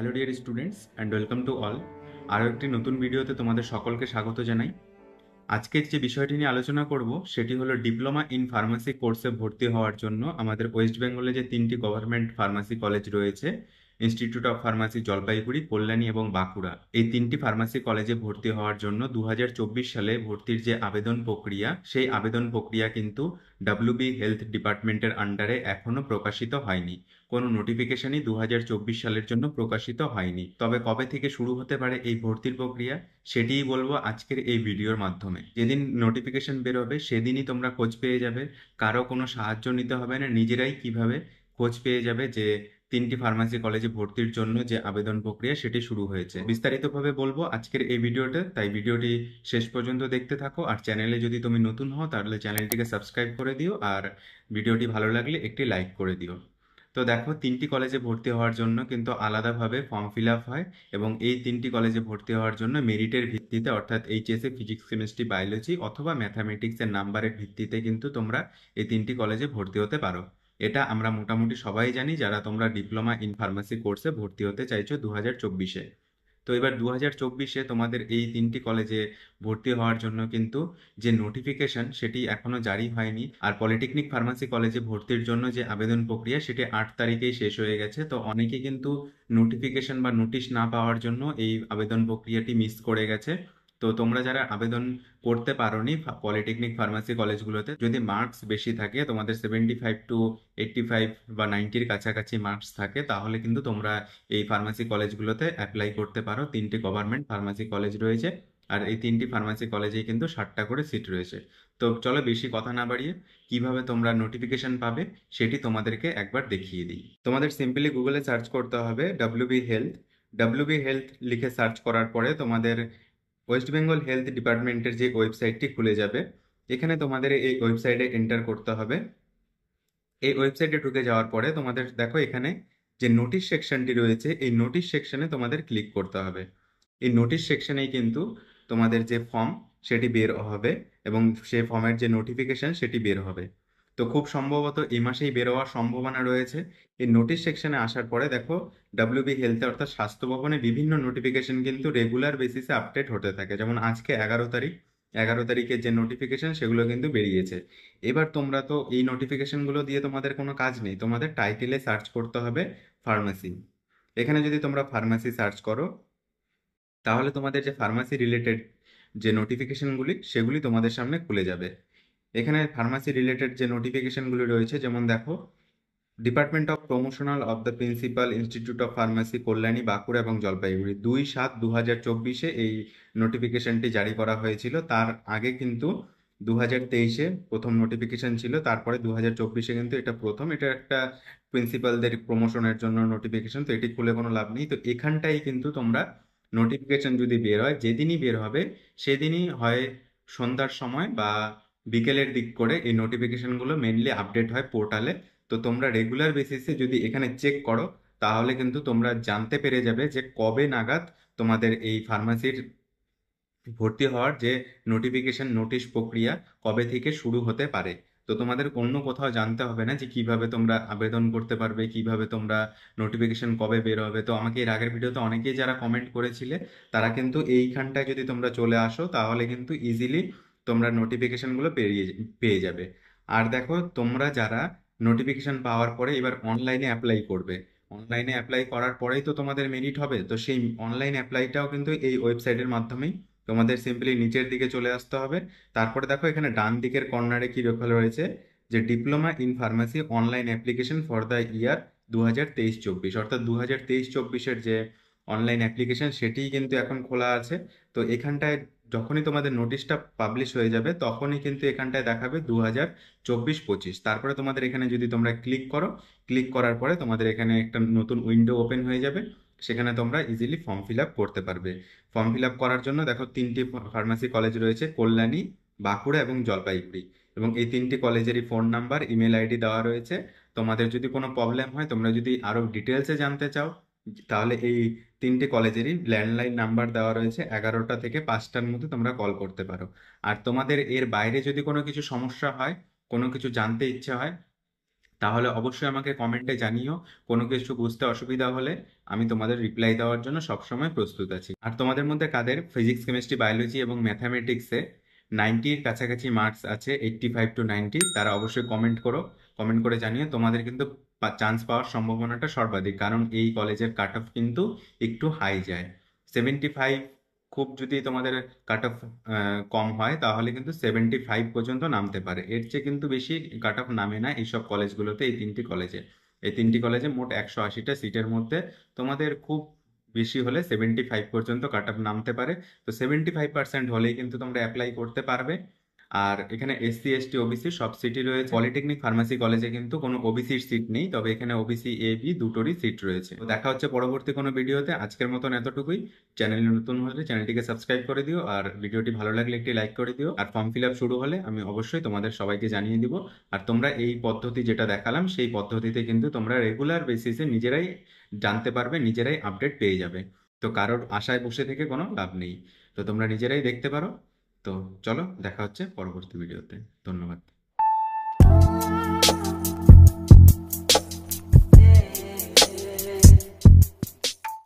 Hello dear students and welcome to all. আরও একটি নতুন ভিডিওতে তোমাদের সকলকে স্বাগত জানাই। আজকের যে বিষয়টি নিয়ে আলোচনা করব সেটি হলো ডিপ্লোমা ইন ফার্মাসি কোর্সে ভর্তি হওয়ার জন্য আমাদের ওয়েস্ট বেঙ্গলে যে তিনটি গভর্নমেন্ট ফার্মাসি কলেজ রয়েছে, institute of pharmacy Jalpaiguri, Kalyani এবং বাঁকুড়া, এই তিনটি ফার্মাসি কলেজে ভর্তি হওয়ার জন্য 2024 সালে ভর্তির যে আবেদন প্রক্রিয়া, সেই আবেদন প্রক্রিয়া কিন্তু ডাব্লিউবি হেলথ ডিপার্টমেন্টের আন্ডারে এখনও প্রকাশিত হয়নি। কোনো নোটিফিকেশনই 2024 সালের জন্য প্রকাশিত হয়নি। তবে কবে থেকে শুরু হতে পারে এই ভর্তির প্রক্রিয়া সেটিই বলবো আজকের এই ভিডিওর মাধ্যমে। যেদিন নোটিফিকেশন বেরোবে সেদিনই তোমরা খোঁজ পেয়ে যাবে, কারো কোনো সাহায্য নিতে হবে না, নিজেরাই কিভাবে খোঁজ পেয়ে যাবে যে তিনটি ফার্মাসি কলেজে ভর্তির জন্য যে আবেদন প্রক্রিয়া সেটি শুরু হয়েছে। বিস্তারিতভাবে বলবো আজকের এই ভিডিওতে, তাই ভিডিওটি শেষ পর্যন্ত দেখতে থাকো। আর চ্যানেলে যদি তুমি নতুন হও তাহলে চ্যানেলটিকে সাবস্ক্রাইব করে দিও, আর ভিডিওটি ভালো লাগলে একটি লাইক করে দিও। তো দেখো, তিনটি কলেজে ভর্তি হওয়ার জন্য কিন্তু আলাদাভাবে ফর্ম ফিল আপ হয়, এবং এই তিনটি কলেজে ভর্তি হওয়ার জন্য মেরিটের ভিত্তিতে, অর্থাৎ এইচএসএ ফিজিক্স কেমিস্ট্রি বায়োলজি অথবা ম্যাথামেটিক্সের নাম্বারের ভিত্তিতে কিন্তু তোমরা এই তিনটি কলেজে ভর্তি হতে পারো। এটা আমরা মোটামুটি সবাই জানি যারা তোমরা ডিপ্লোমা ইন ফার্মাসি কোর্সে ভর্তি হতে চাইছো 2024-এ। তো এবার 2024-এ তোমাদের এই তিনটি কলেজে ভর্তি হওয়ার জন্য কিন্তু যে নোটিফিকেশন সেটি এখনো জারি হয়নি। আর পলিটেকনিক ফার্মাসি কলেজে ভর্তির জন্য যে আবেদন প্রক্রিয়া সেটি 8 তারিখেই শেষ হয়ে গেছে। তো অনেকে কিন্তু নোটিফিকেশন বা নোটিশ না পাওয়ার জন্য এই আবেদন প্রক্রিয়াটি মিস করে গেছে। তো তোমরা যারা আবেদন করতে পারোনি পলিটেকনিক ফার্মাসি কলেজগুলোতে, যদি মার্কস বেশি থাকে, তোমাদের 75 to 85 বা 90-র কাছাকাছি মার্কস থাকে, তাহলে কিন্তু তোমরা এই ফার্মাসি কলেজগুলোতে অ্যাপ্লাই করতে পারো। তিনটি গভর্নমেন্ট ফার্মাসি কলেজ রয়েছে, আর এই তিনটি ফার্মাসি কলেজেই কিন্তু 60টা করে সিট রয়েছে। তো চলো বেশি কথা না বাড়িয়ে কিভাবে তোমরা নোটিফিকেশন পাবে সেটি তোমাদেরকে একবার দেখিয়ে দিই। তোমাদের সিম্পলি গুগলে সার্চ করতে হবে ডাব্লিউবি হেলথ। ডাব্লিউবি হেলথ লিখে সার্চ করার পরে তোমাদের ওয়েস্ট বেঙ্গল হেলথ ডিপার্টমেন্টের যে ওয়েবসাইটটি খুলে যাবে। এখানে তোমাদের এই ওয়েবসাইটে এন্টার করতে হবে। এই ওয়েবসাইটে ঢুকে যাওয়ার পরে তোমাদের দেখো এখানে যে নোটিশ সেকশনটি রয়েছে, এই নোটিশ সেকশনে তোমাদের ক্লিক করতে হবে। এই নোটিশ সেকশনেই কিন্তু তোমাদের যে ফর্ম সেটি বের হবে, এবং সেই ফর্মের যে নোটিফিকেশন সেটি বের হবে। তো খুব সম্ভবত এই মাসেই বের হওয়ার সম্ভাবনা রয়েছে। এই নোটিশ সেকশনে আসার পরে দেখো ডাব্লিউবি হেলথে অর্থাৎ স্বাস্থ্য ভবনে বিভিন্ন নোটিফিকেশন কিন্তু রেগুলার বেসিসে আপডেট হতে থাকে। যেমন আজকে 11 তারিখ, 11 তারিখের যে নোটিফিকেশন সেগুলো কিন্তু বেরিয়েছে। এবার তোমরা তো এই নোটিফিকেশনগুলো দিয়ে তোমাদের কোনো কাজ নেই, তোমাদের টাইটেলে সার্চ করতে হবে ফার্মাসি। এখানে যদি তোমরা ফার্মাসি সার্চ করো তাহলে তোমাদের যে ফার্মাসি রিলেটেড যে নোটিফিকেশনগুলি সেগুলি তোমাদের সামনে খুলে যাবে। এখানে ফার্মাসি রিলেটেড যে নোটিফিকেশনগুলি রয়েছে, যেমন দেখো department of promotional of the principal institute of pharmacy Kalyani, Bankura এবং জলপাইগুড়ি, 2/7/2024 এই নোটিফিকেশনটি জারি করা হয়েছিল। তার আগে কিন্তু 2023-এ প্রথম নোটিফিকেশন ছিল, তারপরে 2024-এ কিন্তু এটা প্রথম। এটা একটা প্রিন্সিপালদের প্রমোশনের জন্য নোটিফিকেশন, তো এটি খুলে কোনো লাভ নেই। তো এখানটাই কিন্তু তোমরা নোটিফিকেশন যদি বের হয়, যেদিনই বের হবে সেদিনই হয় সন্ধ্যার সময় বা বিকেলের দিক করে এই নোটিফিকেশনগুলো মেনলি আপডেট হয় পোর্টালে। তো তোমরা রেগুলার বেসিসে যদি এখানে চেক করো তাহলে কিন্তু তোমরা জানতে পেরে যাবে যে কবে নাগাদ তোমাদের এই ফার্মাসির ভর্তি হওয়ার যে নোটিফিকেশন নোটিশ প্রক্রিয়া কবে থেকে শুরু হতে পারে। তো তোমাদের অন্য কোথাও জানতে হবে না যে কিভাবে তোমরা আবেদন করতে পারবে, কিভাবে তোমরা নোটিফিকেশন কবে বের হবে। তো আমাকে এর আগের ভিডিওতে অনেকেই যারা কমেন্ট করেছিলে তারা কিন্তু এইখানটায় যদি তোমরা চলে আসো তাহলে কিন্তু ইজিলি তোমরা নোটিফিকেশনগুলো পেয়ে যাবে। আর দেখো, তোমরা যারা নোটিফিকেশন পাওয়ার পরে এবার অনলাইনে অ্যাপ্লাই করবে, অনলাইনে অ্যাপ্লাই করার পরেই তো তোমাদের মেরিট হবে। তো সেই অনলাইন অ্যাপ্লাইটাও কিন্তু এই ওয়েবসাইটের মাধ্যমেই তোমাদের সিম্পলি নিচের দিকে চলে আসতে হবে। তারপরে দেখো এখানে ডান দিকের কর্নারে কি লেখা রয়েছে যে diploma in pharmacy online application for the year 2023-24, অর্থাৎ 2023-24-এর যে অনলাইন অ্যাপ্লিকেশন সেটিই কিন্তু এখন খোলা আছে। তো এখানটায় যখনই তোমাদের নোটিশটা পাবলিশ হয়ে যাবে তখনই কিন্তু এখানটায় দেখাবে 2024-25। তারপরে তোমাদের এখানে যদি তোমরা ক্লিক করো, ক্লিক করার পরে তোমাদের এখানে একটা নতুন উইন্ডো ওপেন হয়ে যাবে, সেখানে তোমরা ইজিলি ফর্ম ফিল আপ করতে পারবে। ফর্ম ফিল আপ করার জন্য দেখো তিনটি ফার্মাসি কলেজ রয়েছে, কল্যাণী, বাঁকুড়া এবং জলপাইগুড়ি, এবং এই তিনটি কলেজেরই ফোন নাম্বার, ইমেল আইডি দেওয়া রয়েছে। তোমাদের যদি কোনো প্রবলেম হয়, তোমরা যদি আরো ডিটেলসে জানতে চাও, তাহলে এই তিনটি কলেজেরই ল্যান্ডলাইন নাম্বার দেওয়া রয়েছে, 11টা থেকে 5টার মধ্যে তোমরা কল করতে পারো। আর তোমাদের এর বাইরে যদি কোনো কিছু সমস্যা হয়, কোনো কিছু জানতে ইচ্ছে হয়, তাহলে অবশ্যই আমাকে কমেন্টে জানিও। কোনো কিছু বুঝতে অসুবিধা হলে আমি তোমাদের রিপ্লাই দেওয়ার জন্য সবসময় প্রস্তুত আছি। আর তোমাদের মধ্যে কাদের ফিজিক্স, কেমিস্ট্রি, বায়োলজি এবং ম্যাথামেটিক্সে 90-র কাছাকাছি মার্কস আছে, 85 to 90, তারা অবশ্যই কমেন্ট করো। কমেন্ট করে জানিও। তোমাদের কিন্তু চান্স পাওয়ার সম্ভাবনাটা সর্বাধিক, কারণ এই কলেজের কাট অফ কিন্তু একটু হাই যায়। 75, খুব যদি তোমাদের কাট অফ কম হয় তাহলে কিন্তু 75 পর্যন্ত নামতে পারে। এর চেয়ে কিন্তু বেশি কাট অফ নামে না এইসব কলেজগুলোতে। এই তিনটি কলেজে মোট 180টা সিটের মধ্যে তোমাদের খুব বেশি হলে 75 পর্যন্ত কাট অফ নামতে পারে। তো 75% হলেই কিন্তু তোমরা অ্যাপ্লাই করতে পারবে। আর এখানে এসসি, এসটি, ওবিসি সব সিটই রয়েছে। পলিটেকনিক ফার্মাসি কলেজে কিন্তু কোনো ওবিসির সিট নেই, তবে এখানে ওবিসি এ বি দুটোরই সিট রয়েছে। তো দেখা হচ্ছে পরবর্তী কোনো ভিডিওতে। আজকের মতন এতটুকুই। চ্যানেলে নতুন হলে চ্যানেলটিকে সাবস্ক্রাইব করে দিও, আর ভিডিওটি ভালো লাগলে একটি লাইক করে দিও। আর ফর্ম ফিল আপ শুরু হলে আমি অবশ্যই তোমাদের সবাইকে জানিয়ে দিব। আর তোমরা এই পদ্ধতি যেটা দেখালাম সেই পদ্ধতিতে কিন্তু তোমরা রেগুলার বেসিসে নিজেরাই জানতে পারবে, নিজেরাই আপডেট পেয়ে যাবে। তো কারোর আশায় বসে থেকে কোনো লাভ নেই। তো তোমরা নিজেরাই দেখতে পারো। তো চলো, দেখা হচ্ছে পরবর্তী ভিডিওতে। ধন্যবাদ।